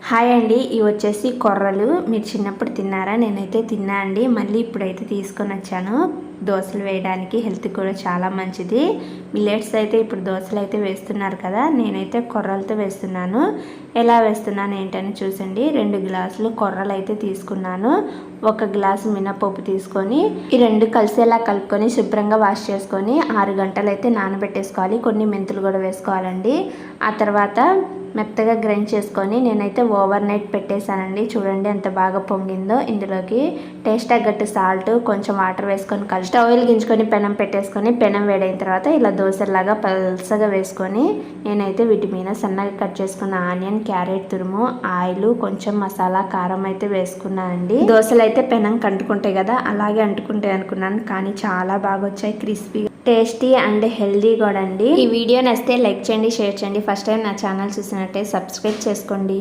Hi అండి, ఇవి వచ్చేసి కొర్రలు. మీరు చిన్నప్పుడు తిన్నారా? నేనైతే తిన్నా అండి. మళ్ళీ ఇప్పుడైతే తీసుకొని వచ్చాను. దోశలు వేయడానికి హెల్త్ కూడా చాలా మంచిది. మిల్లెట్స్ అయితే ఇప్పుడు దోశలు అయితే వేస్తున్నారు కదా, నేనైతే కొర్రలతో వేస్తున్నాను. ఎలా వేస్తున్నాను ఏంటని చూసండి. 2 గ్లాసులు కొర్రలు అయితే తీసుకున్నాను. 1 గ్లాసు మినపప్పు తీసుకొని ఈ 2 కలిసేలా కలుపుకొని శుభ్రంగా వాష్ చేసుకొని 6 గంటలు అయితే నానబెట్టేసుకోవాలి. కొన్ని మెంతులు కూడా వేసుకోవాలండి. ఆ తర్వాత మెత్తగా గ్రైండ్ చేసుకొని నేనైతే ఓవర్ నైట్ పెట్టేశానండి. చూడండి ఎంత బాగా పొంగిందో. ఇందులోకి టేస్ట్ తగ్గట్టు సాల్ట్, కొంచెం వాటర్ వేసుకొని కలిసి స్టవ్ వెలిగించుకొని పెనం పెట్టేసుకొని పెనం వేడైన తర్వాత ఇలా దోశలాగా పల్సగా వేసుకొని నేనైతే వీటి మీద సన్నగా కట్ చేసుకున్న ఆనియన్, క్యారెట్ తురుము, ఆయిల్, కొంచెం మసాలా, కారం అయితే వేసుకున్నానండి. దోశలు అయితే పెనం కంటుకుంటాయి కదా, అలాగే అంటుకుంటాయి అనుకున్నాను, కానీ చాలా బాగా వచ్చాయి. క్రిస్పీ, టేస్టీ అండ్ హెల్దీ కూడా అండి. ఈ వీడియో నచ్చితే లైక్ చేయండి, షేర్ చేయండి. ఫస్ట్ టైం నా ఛానల్ చూసినట్టే సబ్స్క్రైబ్ చేసుకోండి.